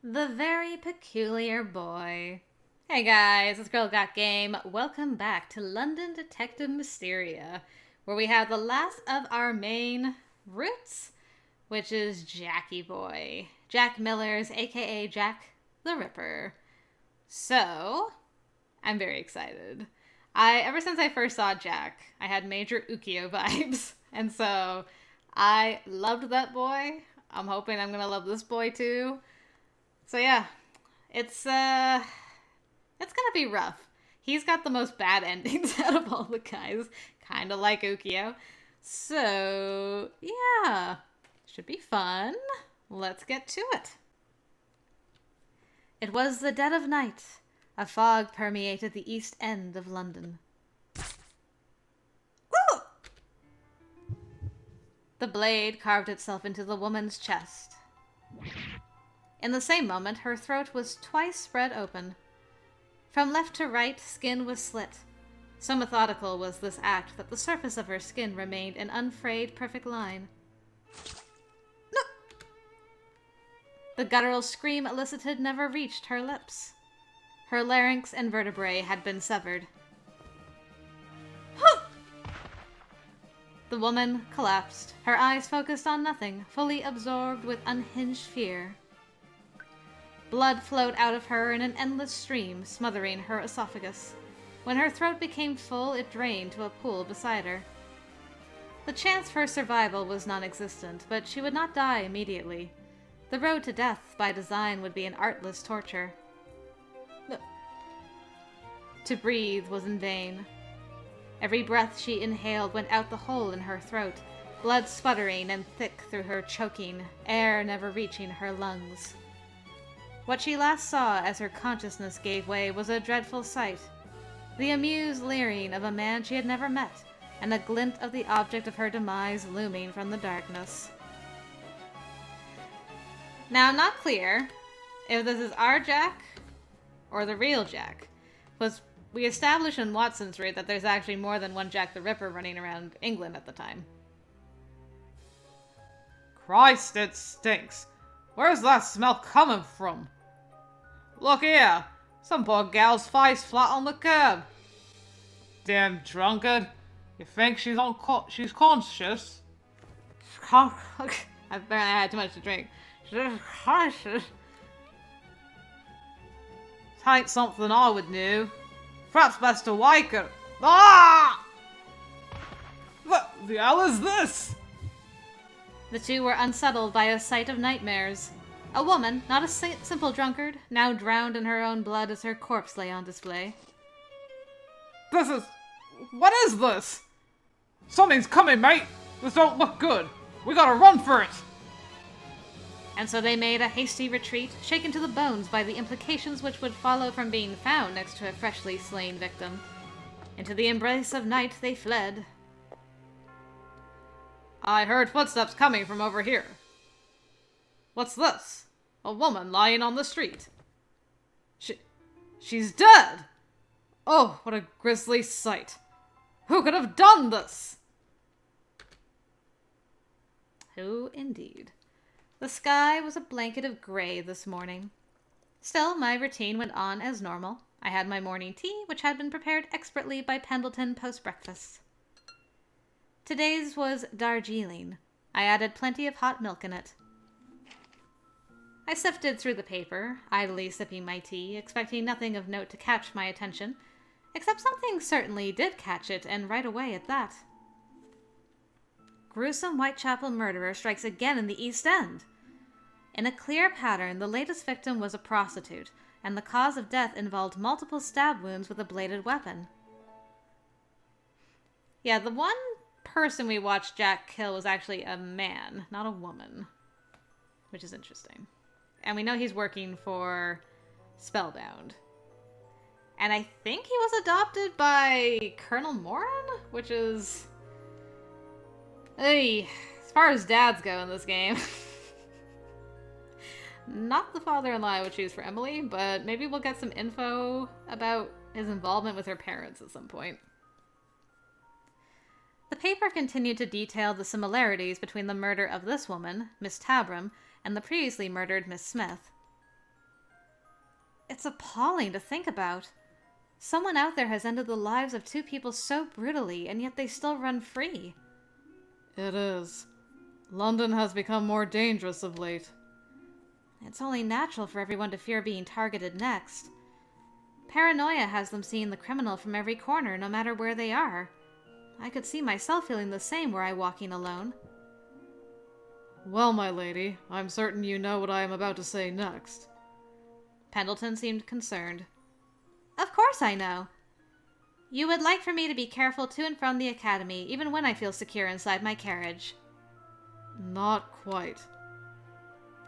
The very peculiar boy. Hey guys, it's GirlGotGame. Welcome back to London Detective Mysteria, where we have the last of our main roots, which is Jackie Boy. Jack Miller's, aka Jack the Ripper. So, I'm very excited. Ever since I first saw Jack, I had major Ukyo vibes, and so I loved that boy. I'm hoping I'm gonna love this boy too. So yeah, it's gonna be rough. He's got the most bad endings out of all the guys, kind of like Ukyo. So yeah, should be fun. Let's get to it. It was the dead of night. A fog permeated the east end of London. Woo! The blade carved itself into the woman's chest. In the same moment, her throat was twice spread open. From left to right, skin was slit. So methodical was this act that the surface of her skin remained an unfrayed, perfect line. No! The guttural scream elicited never reached her lips. Her larynx and vertebrae had been severed. The woman collapsed, her eyes focused on nothing, fully absorbed with unhinged fear. Blood flowed out of her in an endless stream, smothering her esophagus. When her throat became full, it drained to a pool beside her. The chance for survival was non-existent, but she would not die immediately. The road to death by design would be an artless torture. To breathe was in vain. Every breath she inhaled went out the hole in her throat, blood sputtering and thick through her choking, air never reaching her lungs. What she last saw as her consciousness gave way was a dreadful sight. The amused leering of a man she had never met, and a glint of the object of her demise looming from the darkness. Now, not clear if this is our Jack or the real Jack. We established in Watson's Route that there's actually more than one Jack the Ripper running around England at the time. Christ, it stinks. Where's that smell coming from? Look here, some poor gal's face flat on the curb. Damn drunkard. You think she's conscious? Apparently I had too much to drink. She's conscious. It ain't something I would do. Perhaps best to wake her. Ah! What the hell is this? The two were unsettled by a sight of nightmares. A woman, not a simple drunkard, now drowned in her own blood as her corpse lay on display. What is this? Something's coming, mate. This don't look good. We gotta run for it. And so they made a hasty retreat, shaken to the bones by the implications which would follow from being found next to a freshly slain victim. Into the embrace of night they fled. I heard footsteps coming from over here. What's this? A woman lying on the street. She's dead! Oh, what a grisly sight. Who could have done this? Who indeed? The sky was a blanket of gray this morning. Still, my routine went on as normal. I had my morning tea, which had been prepared expertly by Pendleton post-breakfast. Today's was Darjeeling. I added plenty of hot milk in it. I sifted through the paper, idly sipping my tea, expecting nothing of note to catch my attention, except something certainly did catch it, and right away at that. Gruesome Whitechapel murderer strikes again in the East End. In a clear pattern, the latest victim was a prostitute, and the cause of death involved multiple stab wounds with a bladed weapon. Yeah, the one person we watched Jack kill was actually a man, not a woman, which is interesting. And we know he's working for Spellbound. And I think he was adopted by Colonel Moran, which is... Hey, as far as dads go in this game. Not the father-in-law I would choose for Emily, but maybe we'll get some info about his involvement with her parents at some point. The paper continued to detail the similarities between the murder of this woman, Miss Tabram, and the previously murdered Miss Smith. It's appalling to think about. Someone out there has ended the lives of two people so brutally, and yet they still run free. It is. London has become more dangerous of late. It's only natural for everyone to fear being targeted next. Paranoia has them seeing the criminal from every corner, no matter where they are. I could see myself feeling the same were I walking alone. Well, my lady, I'm certain you know what I am about to say next. Pendleton seemed concerned. Of course I know. You would like for me to be careful to and from the academy, even when I feel secure inside my carriage. Not quite.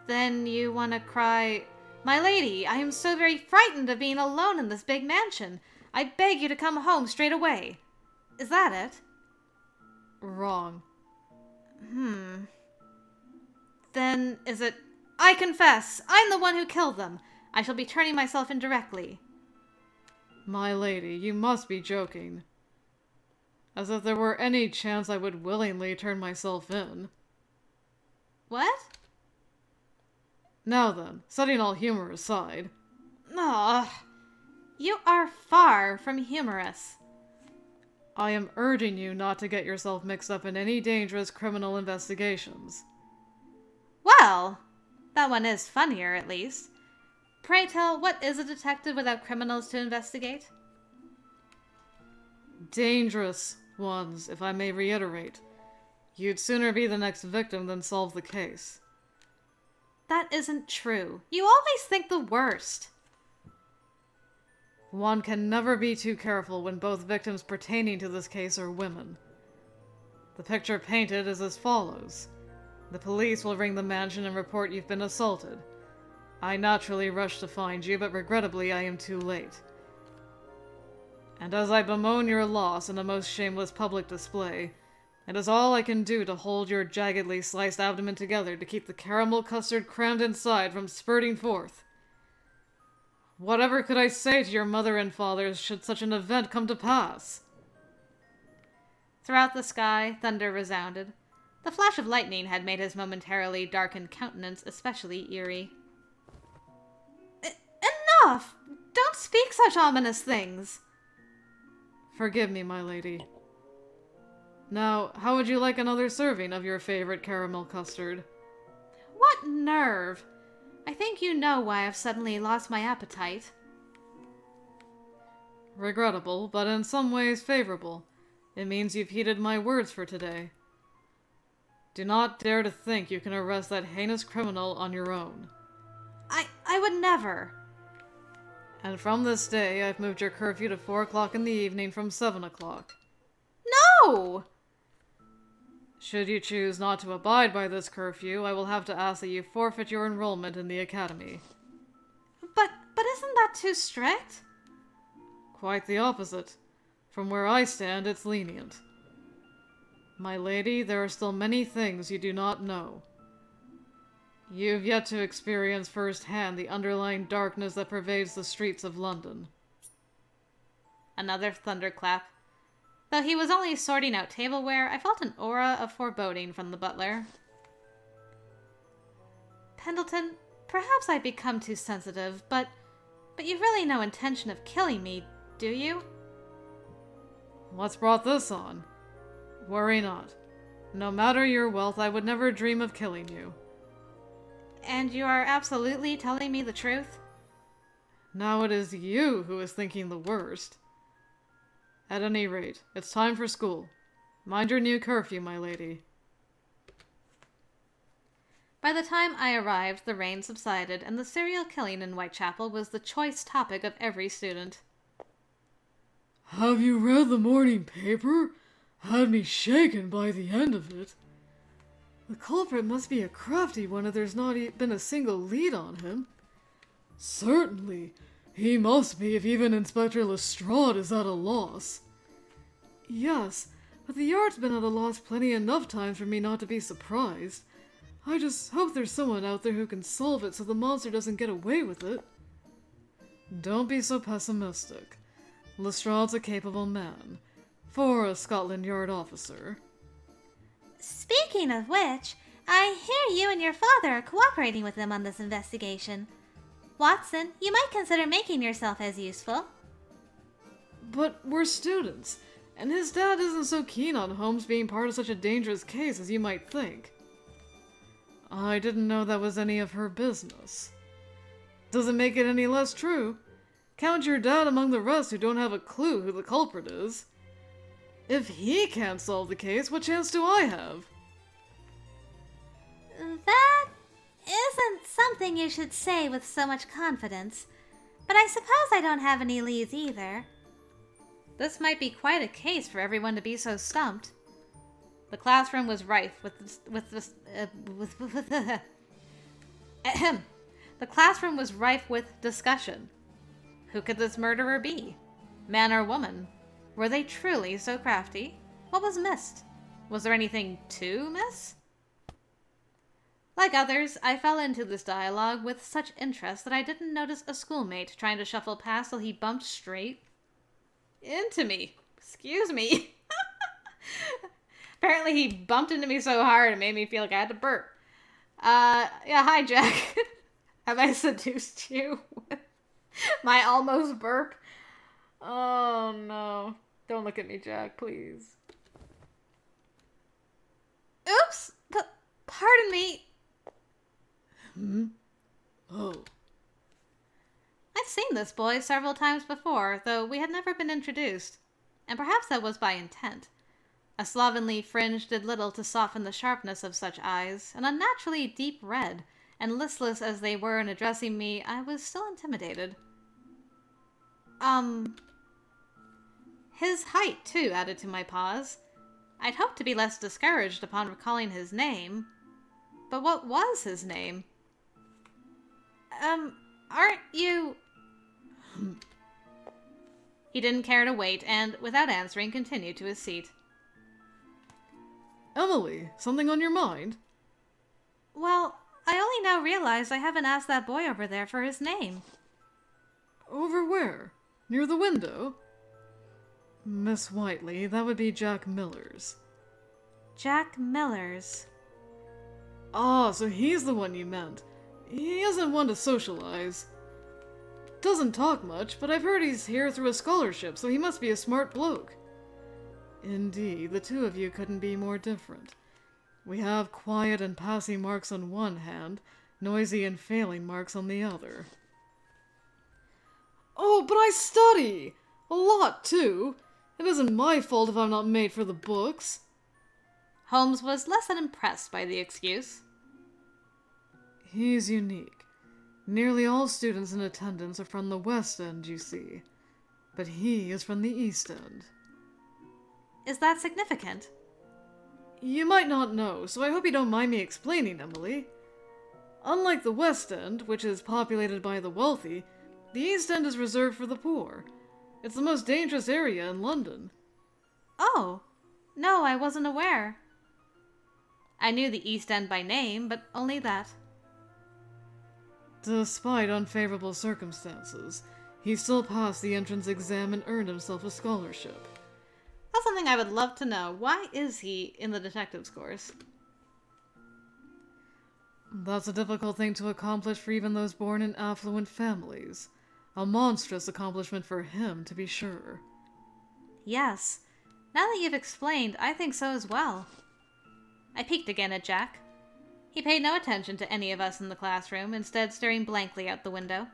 Then you want to cry, "My lady, I am so very frightened of being alone in this big mansion. I beg you to come home straight away." Is that it? Wrong. Then is it, "I confess, I'm the one who killed them. I shall be turning myself in directly." My lady, you must be joking. As if there were any chance I would willingly turn myself in. What? Now then, setting all humor aside. Ugh. You are far from humorous. I am urging you not to get yourself mixed up in any dangerous criminal investigations. Well, that one is funnier, at least. Pray tell, what is a detective without criminals to investigate? Dangerous ones, if I may reiterate. You'd sooner be the next victim than solve the case. That isn't true. You always think the worst. One can never be too careful when both victims pertaining to this case are women. The picture painted is as follows. The police will ring the mansion and report you've been assaulted. I naturally rush to find you, but regrettably I am too late. And as I bemoan your loss in a most shameless public display, it is all I can do to hold your jaggedly sliced abdomen together to keep the caramel custard crammed inside from spurting forth. Whatever could I say to your mother and father should such an event come to pass? Throughout the sky, thunder resounded. The flash of lightning had made his momentarily darkened countenance especially eerie. Enough! Don't speak such ominous things! Forgive me, my lady. Now, how would you like another serving of your favorite caramel custard? What nerve! I think you know why I've suddenly lost my appetite. Regrettable, but in some ways favorable. It means you've heeded my words for today. Do not dare to think you can arrest that heinous criminal on your own. I would never. And from this day, I've moved your curfew to 4 o'clock in the evening from 7 o'clock. No! Should you choose not to abide by this curfew, I will have to ask that you forfeit your enrollment in the academy. But isn't that too strict? Quite the opposite. From where I stand, it's lenient. My lady, there are still many things you do not know. You've yet to experience firsthand the underlying darkness that pervades the streets of London. Another thunderclap. Though he was only sorting out tableware, I felt an aura of foreboding from the butler. Pendleton, perhaps I've become too sensitive, but you've really no intention of killing me, do you? What's brought this on? Worry not. No matter your wealth, I would never dream of killing you. And you are absolutely telling me the truth? Now it is you who is thinking the worst. At any rate, it's time for school. Mind your new curfew, my lady. By the time I arrived, the rain subsided, and the serial killing in Whitechapel was the choice topic of every student. Have you read the morning paper? Had me shaken by the end of it. The culprit must be a crafty one if there's not been a single lead on him. Certainly. He must be if even Inspector Lestrade is at a loss. Yes, but the Yard's been at a loss plenty enough times for me not to be surprised. I just hope there's someone out there who can solve it so the monster doesn't get away with it. Don't be so pessimistic. Lestrade's a capable man. For a Scotland Yard officer. Speaking of which, I hear you and your father are cooperating with them on this investigation. Watson, you might consider making yourself as useful. But we're students, and his dad isn't so keen on Holmes being part of such a dangerous case as you might think. I didn't know that was any of her business. Doesn't make it any less true. Count your dad among the rest who don't have a clue who the culprit is. If he can't solve the case, what chance do I have? That isn't something you should say with so much confidence, but I suppose I don't have any leads either. This might be quite a case for everyone to be so stumped. The classroom was rife The classroom was rife with discussion. Who could this murderer be? Man or woman? Were they truly so crafty? What was missed? Was there anything to miss? Like others, I fell into this dialogue with such interest that I didn't notice a schoolmate trying to shuffle past till he bumped straight into me. Excuse me. Apparently he bumped into me so hard it made me feel like I had to burp. Yeah, hi Jack. Have I seduced you with my almost burp? Oh no. Don't look at me, Jack, please. Oops! Pardon me. Oh. I'd seen this boy several times before, though we had never been introduced. And perhaps that was by intent. A slovenly fringe did little to soften the sharpness of such eyes, and unnaturally deep red, and listless as they were in addressing me, I was still intimidated. His height, too, added to my pause. I'd hoped to be less discouraged upon recalling his name. But what was his name? Aren't you... He didn't care to wait, and, without answering, continued to his seat. Emily, something on your mind? Well, I only now realized I haven't asked that boy over there for his name. Over where? Near the window? Miss Whiteley, that would be Jack Miller's. Jack Miller's. Ah, so he's the one you meant. He isn't one to socialize. Doesn't talk much, but I've heard he's here through a scholarship, so he must be a smart bloke. Indeed, the two of you couldn't be more different. We have quiet and passing marks on one hand, noisy and failing marks on the other. Oh, but I study! A lot, too. It isn't my fault if I'm not made for the books. Holmes was less than impressed by the excuse. He's unique. Nearly all students in attendance are from the West End, you see. But he is from the East End. Is that significant? You might not know, so I hope you don't mind me explaining, Emily. Unlike the West End, which is populated by the wealthy, the East End is reserved for the poor. It's the most dangerous area in London. Oh, no, I wasn't aware. I knew the East End by name, but only that. Despite unfavorable circumstances, he still passed the entrance exam and earned himself a scholarship. That's something I would love to know. Why is he in the detectives course? That's a difficult thing to accomplish for even those born in affluent families. A monstrous accomplishment for him, to be sure. Yes. Now that you've explained, I think so as well. I peeked again at Jack. He paid no attention to any of us in the classroom, instead staring blankly out the window.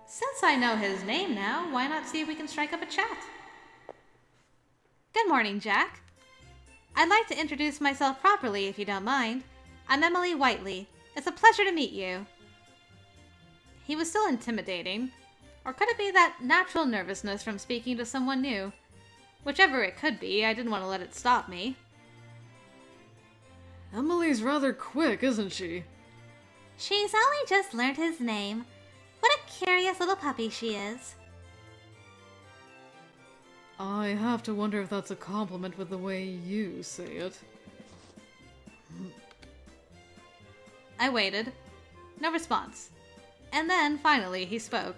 Since I know his name now, why not see if we can strike up a chat? Good morning, Jack. I'd like to introduce myself properly, if you don't mind. I'm Emily Whiteley. It's a pleasure to meet you. He was still intimidating. Or could it be that natural nervousness from speaking to someone new? Whichever it could be, I didn't want to let it stop me. Emily's rather quick, isn't she? She's only just learned his name. What a curious little puppy she is. I have to wonder if that's a compliment with the way you say it. I waited. No response. And then, finally, he spoke.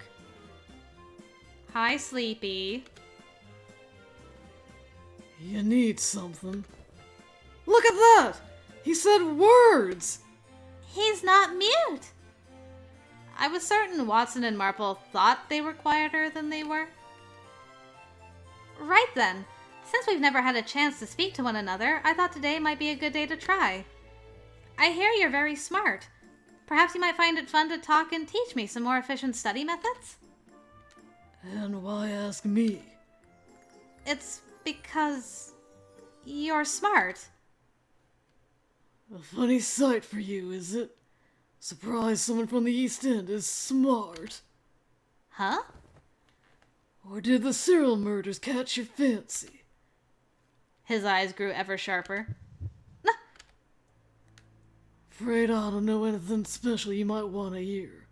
Hi, Sleepy. You need something. Look at that! He said words! He's not mute. I was certain Watson and Marple thought they were quieter than they were. Right then. Since we've never had a chance to speak to one another, I thought today might be a good day to try. I hear you're very smart. Perhaps you might find it fun to talk and teach me some more efficient study methods? And why ask me? It's because you're smart. A funny sight for you, is it? Surprise someone from the East End is smart. Huh? Or did the serial murders catch your fancy? His eyes grew ever sharper. Afraid I don't know anything special you might want to hear.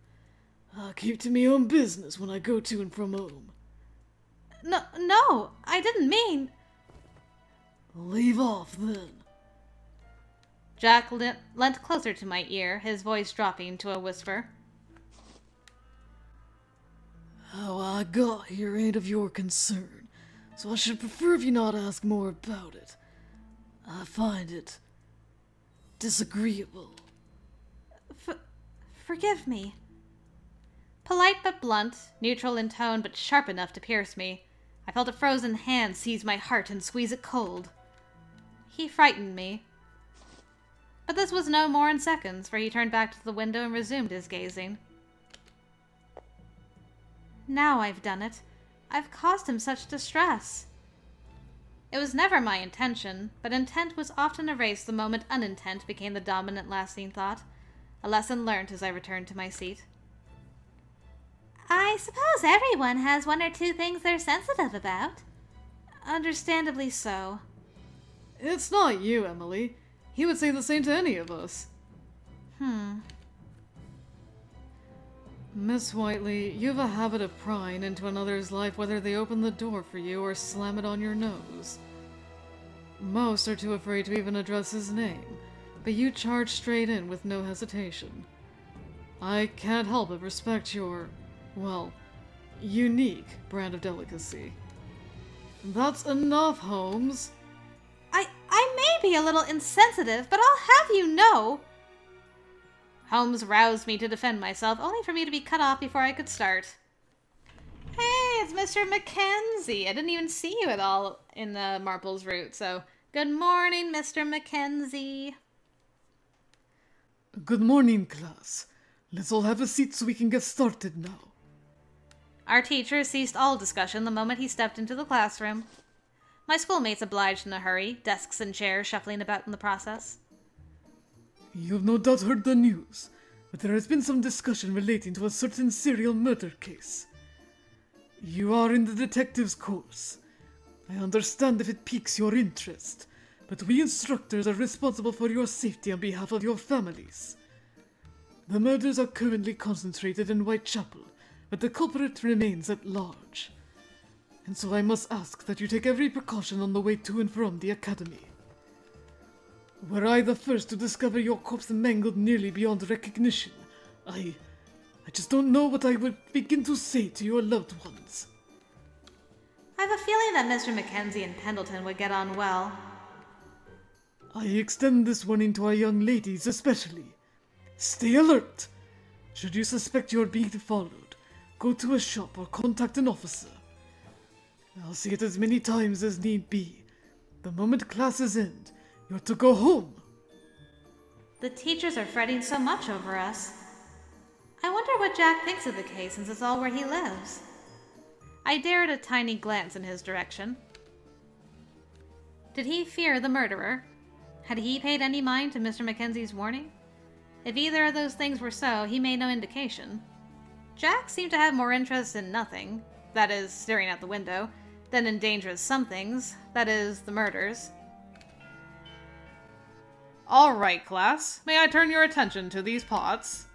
I keep to me own business when I go to and from home. No, I didn't mean... Leave off, then. Jack leant closer to my ear, his voice dropping to a whisper. How I got here ain't of your concern, so I should prefer if you not ask more about it. I find it disagreeable. Forgive me. Polite but blunt, neutral in tone but sharp enough to pierce me, I felt a frozen hand seize my heart and squeeze it cold. He frightened me. But this was no more in seconds, for he turned back to the window and resumed his gazing. Now I've done it. I've caused him such distress. It was never my intention, but intent was often erased the moment unintent became the dominant lasting thought, a lesson learned as I returned to my seat. I suppose everyone has one or two things they're sensitive about. Understandably so. It's not you, Emily. He would say the same to any of us. Miss Whiteley, you have a habit of prying into another's life whether they open the door for you or slam it on your nose. Most are too afraid to even address his name, but you charge straight in with no hesitation. I can't help but respect your, well, unique brand of delicacy. That's enough, Holmes. I may be a little insensitive, but I'll have you know... Holmes roused me to defend myself, only for me to be cut off before I could start. Hey, it's Mr. Mackenzie. I didn't even see you at all in the Marple's route, so good morning, Mr. Mackenzie. Good morning, class. Let's all have a seat so we can get started now. Our teacher ceased all discussion the moment he stepped into the classroom. My schoolmates obliged in a hurry, desks and chairs shuffling about in the process. You've no doubt heard the news, but there has been some discussion relating to a certain serial murder case. You are in the detective's course. I understand if it piques your interest, but we instructors are responsible for your safety on behalf of your families. The murders are currently concentrated in Whitechapel, but the culprit remains at large. And so I must ask that you take every precaution on the way to and from the academy. Were I the first to discover your corpse mangled nearly beyond recognition, I just don't know what I would begin to say to your loved ones. I have a feeling that Mr. Mackenzie and Pendleton would get on well. I extend this warning to our young ladies especially. Stay alert. Should you suspect you are being followed, go to a shop or contact an officer. I'll say it as many times as need be. The moment classes end, you're to go home. The teachers are fretting so much over us. I wonder what Jack thinks of the case since it's all where he lives. I dared a tiny glance in his direction. Did he fear the murderer? Had he paid any mind to Mr. Mackenzie's warning? If either of those things were so, he made no indication. Jack seemed to have more interest in nothing, that is, staring out the window, than in dangerous somethings, that is, the murders. All right, class. May I turn your attention to these pots?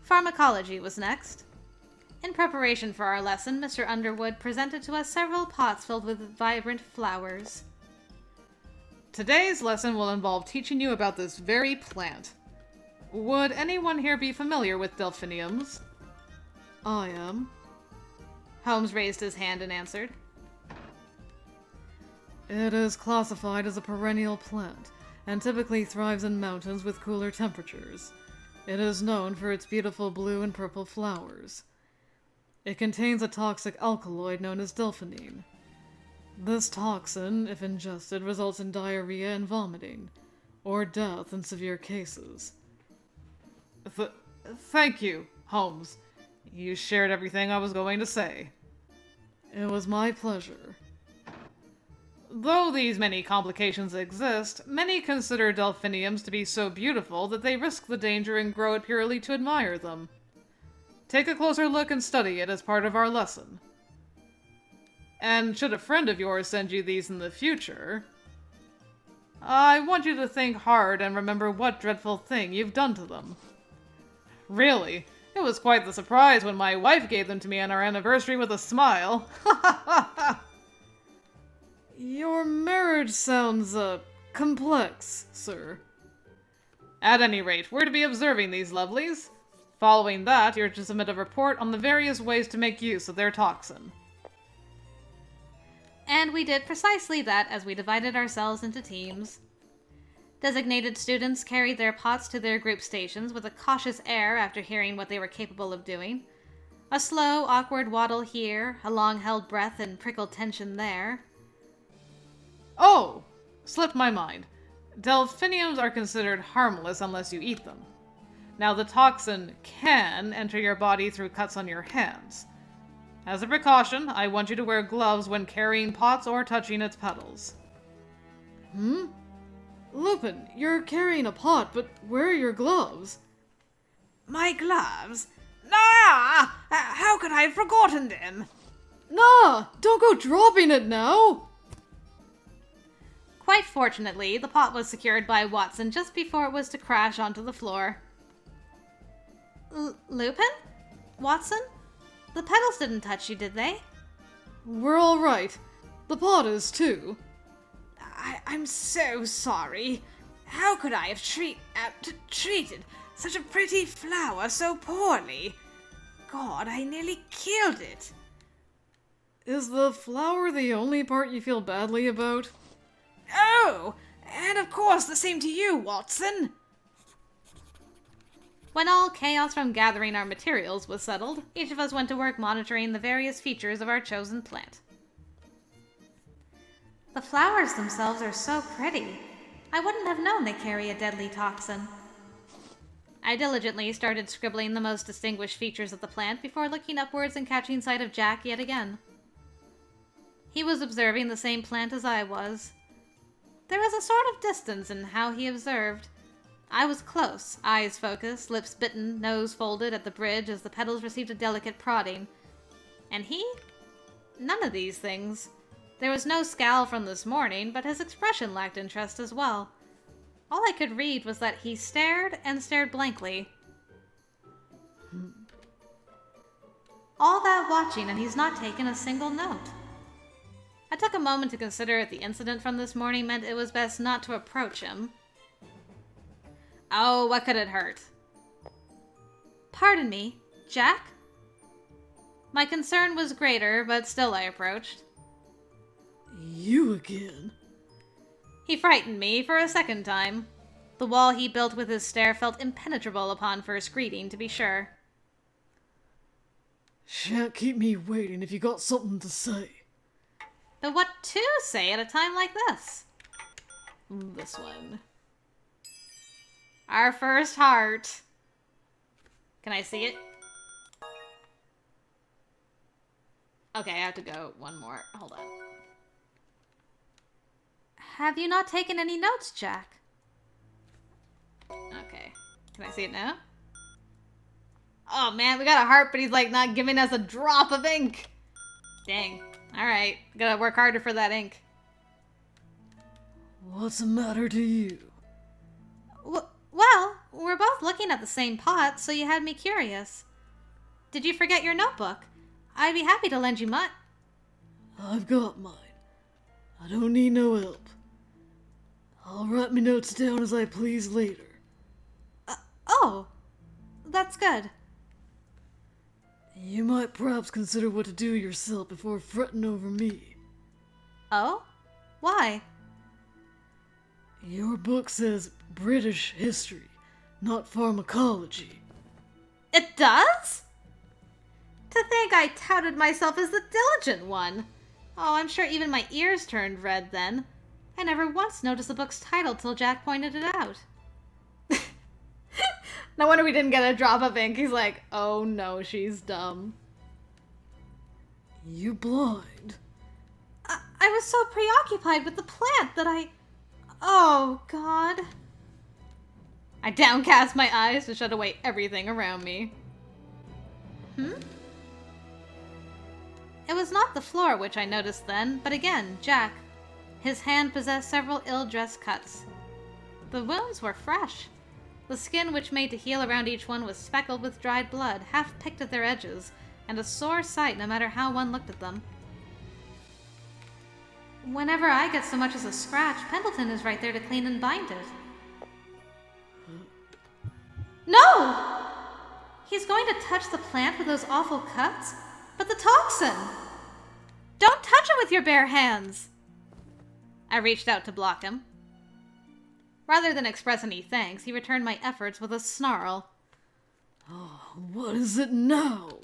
Pharmacology was next. In preparation for our lesson, Mr. Underwood presented to us several pots filled with vibrant flowers. Today's lesson will involve teaching you about this very plant. Would anyone here be familiar with delphiniums? I am. Holmes raised his hand and answered. It is classified as a perennial plant, and typically thrives in mountains with cooler temperatures. It is known for its beautiful blue and purple flowers. It contains a toxic alkaloid known as Delphinium. This toxin, if ingested, results in diarrhea and vomiting, or death in severe cases. Thank you, Holmes. You shared everything I was going to say. It was my pleasure. Though these many complications exist, many consider delphiniums to be so beautiful that they risk the danger and grow it purely to admire them. Take a closer look and study it as part of our lesson. And should a friend of yours send you these in the future, I want you to think hard and remember what dreadful thing you've done to them. Really, it was quite the surprise when my wife gave them to me on our anniversary with a smile. Your marriage sounds, complex, sir. At any rate, we're to be observing these lovelies. Following that, you're to submit a report on the various ways to make use of their toxin. And we did precisely that as we divided ourselves into teams. Designated students carried their pots to their group stations with a cautious air after hearing what they were capable of doing. A slow, awkward waddle here, a long-held breath and prickled tension there. Oh! Slipped my mind. Delphiniums are considered harmless unless you eat them. Now, the toxin can enter your body through cuts on your hands. As a precaution, I want you to wear gloves when carrying pots or touching its petals. Lupin, you're carrying a pot, but where are your gloves? My gloves? Nah! How could I have forgotten them? Nah! Don't go dropping it now! Quite fortunately, the pot was secured by Watson just before it was to crash onto the floor. Lupin? Watson? The petals didn't touch you, did they? We're all right. The pot is too. I'm so sorry. How could I have treated such a pretty flower so poorly? God, I nearly killed it. Is the flower the only part you feel badly about? Oh, and of course the same to you, Watson. When all chaos from gathering our materials was settled, each of us went to work monitoring the various features of our chosen plant. The flowers themselves are so pretty. I wouldn't have known they carry a deadly toxin. I diligently started scribbling the most distinguished features of the plant before looking upwards and catching sight of Jack yet again. He was observing the same plant as I was. There was a sort of distance in how he observed. I was close, eyes focused, lips bitten, nose folded at the bridge as the petals received a delicate prodding. And he? None of these things. There was no scowl from this morning, but his expression lacked interest as well. All I could read was that he stared and stared blankly. All that watching and he's not taken a single note. I took a moment to consider if the incident from this morning meant it was best not to approach him. Oh, what could it hurt? Pardon me, Jack? My concern was greater, but still I approached. You again? He frightened me for a second time. The wall he built with his stare felt impenetrable upon first greeting, to be sure. Shan't keep me waiting if you got something to say. But what to say at a time like this? This one. Our first heart. Can I see it? Okay, I have to go one more. Hold on. Have you not taken any notes, Jack? Okay. Can I see it now? Oh man, we got a heart, but he's like not giving us a drop of ink. Dang. Alright. Gotta work harder for that ink. What's the matter to you? Well, we're both looking at the same pot, so you had me curious. Did you forget your notebook? I'd be happy to lend you mine. I've got mine. I don't need no help. I'll write me notes down as I please later. Oh, that's good. You might perhaps consider what to do yourself before fretting over me. Oh? Why? Your book says British history, not pharmacology. It does? To think I touted myself as the diligent one. Oh, I'm sure even my ears turned red then. I never once noticed the book's title till Jack pointed it out. No wonder we didn't get a drop of ink. He's like, oh no, she's dumb. You blind. I was so preoccupied with the plant that I... Oh, God. I downcast my eyes to shut away everything around me. It was not the floor which I noticed then, but again, Jack. His hand possessed several ill-dressed cuts. The wounds were fresh. The skin which made to heal around each one was speckled with dried blood, half picked at their edges, and a sore sight no matter how one looked at them. Whenever I get so much as a scratch, Pendleton is right there to clean and bind it. No! He's going to touch the plant with those awful cuts? But the toxin! Don't touch it with your bare hands! I reached out to block him. Rather than express any thanks, he returned my efforts with a snarl. Oh, what is it now?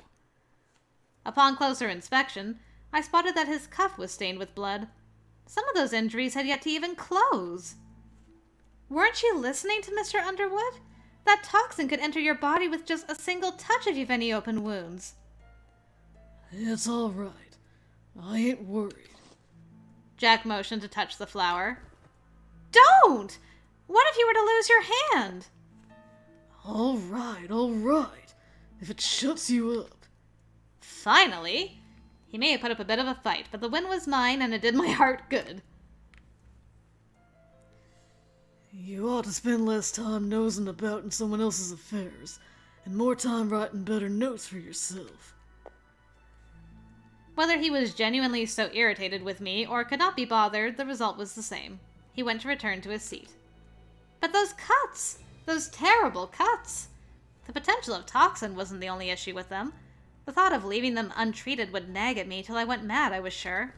Upon closer inspection, I spotted that his cuff was stained with blood. Some of those injuries had yet to even close. Weren't you listening to Mr. Underwood? That toxin could enter your body with just a single touch if you've any open wounds. It's all right. I ain't worried. Jack motioned to touch the flower. Don't! What if you were to lose your hand? All right. If it shuts you up. Finally! He may have put up a bit of a fight, but the win was mine and it did my heart good. You ought to spend less time nosing about in someone else's affairs, and more time writing better notes for yourself. Whether he was genuinely so irritated with me or could not be bothered, the result was the same. He went to return to his seat. But those cuts! Those terrible cuts! The potential of toxin wasn't the only issue with them. The thought of leaving them untreated would nag at me till I went mad, I was sure.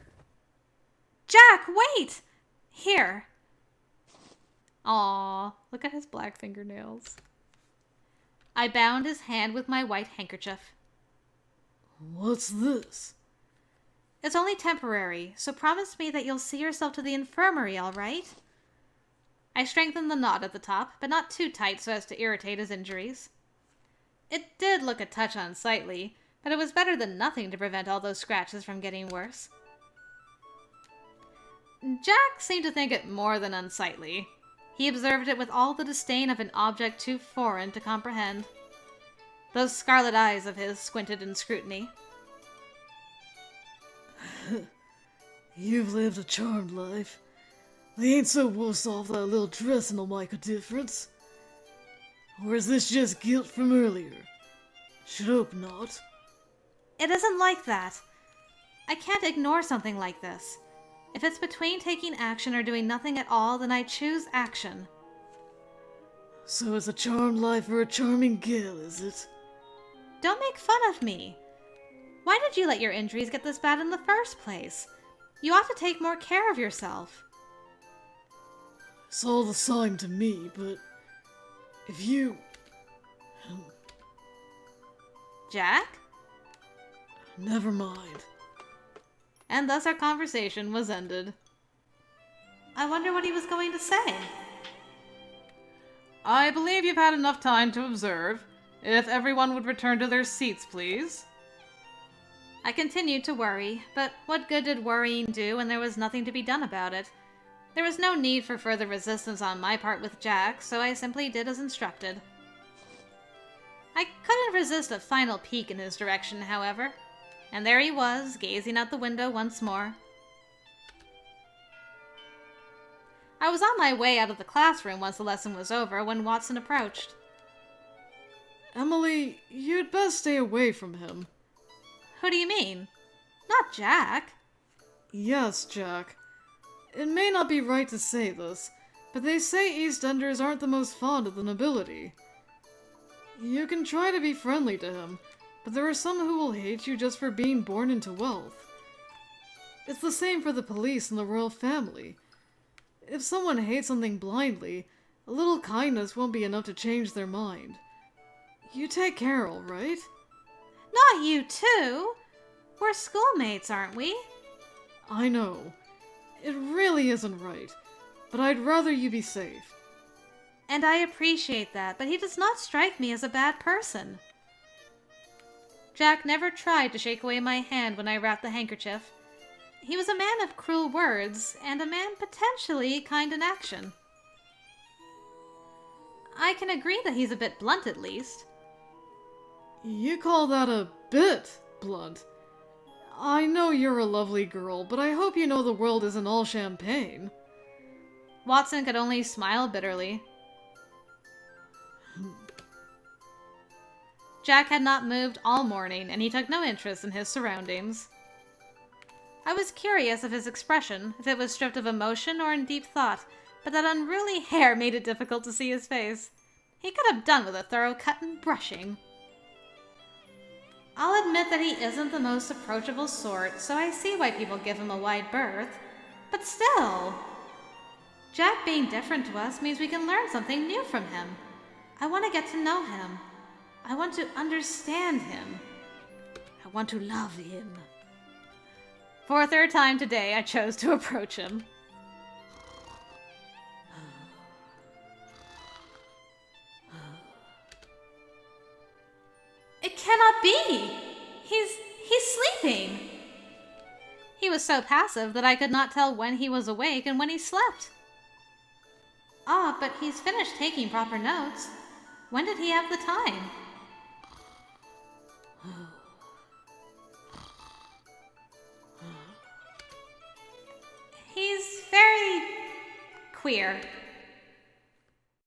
Jack, wait! Here. Aw, look at his black fingernails. I bound his hand with my white handkerchief. What's this? It's only temporary, so promise me that you'll see yourself to the infirmary, all right? I strengthened the knot at the top, but not too tight so as to irritate his injuries. It did look a touch unsightly, but it was better than nothing to prevent all those scratches from getting worse. Jack seemed to think it more than unsightly. He observed it with all the disdain of an object too foreign to comprehend. Those scarlet eyes of his squinted in scrutiny. You've lived a charmed life. They ain't so worse off that a little dressing'll make a difference. Or is this just guilt from earlier? Should hope not. It isn't like that. I can't ignore something like this. If it's between taking action or doing nothing at all, then I choose action. So it's a charmed life for a charming girl, is it? Don't make fun of me. Why did you let your injuries get this bad in the first place? You ought to take more care of yourself. It's all the same to me, but if you... Jack? Never mind. And thus our conversation was ended. I wonder what he was going to say. I believe you've had enough time to observe. If everyone would return to their seats, please. I continued to worry, but what good did worrying do when there was nothing to be done about it? There was no need for further resistance on my part with Jack, so I simply did as instructed. I couldn't resist a final peek in his direction, however, and there he was, gazing out the window once more. I was on my way out of the classroom once the lesson was over when Watson approached. Emily, you'd best stay away from him. Who do you mean? Not Jack. Yes, Jack. It may not be right to say this, but they say EastEnders aren't the most fond of the nobility. You can try to be friendly to him, but there are some who will hate you just for being born into wealth. It's the same for the police and the royal family. If someone hates something blindly, A little kindness won't be enough to change their mind. You take Carol, right? Not you too! We're schoolmates, aren't we? I know. It really isn't right. But I'd rather you be safe. And I appreciate that, but he does not strike me as a bad person. Jack never tried to shake away my hand when I wrapped the handkerchief. He was a man of cruel words, and a man potentially kind in action. I can agree that he's a bit blunt at least. You call that a bit blunt? I know you're a lovely girl, but I hope you know the world isn't all champagne. Watson could only smile bitterly. Jack had not moved all morning, and he took no interest in his surroundings. I was curious of his expression, if it was stripped of emotion or in deep thought, but that unruly hair made it difficult to see his face. He could have done with a thorough cut and brushing. I'll admit that he isn't the most approachable sort, so I see why people give him a wide berth. But still, Jack being different to us means we can learn something new from him. I want to get to know him. I want to understand him. I want to love him. For a third time today, I chose to approach him. It cannot be! He's sleeping! He was so passive that I could not tell when he was awake and when he slept. Ah, but he's finished taking proper notes. When did he have the time? He's very queer.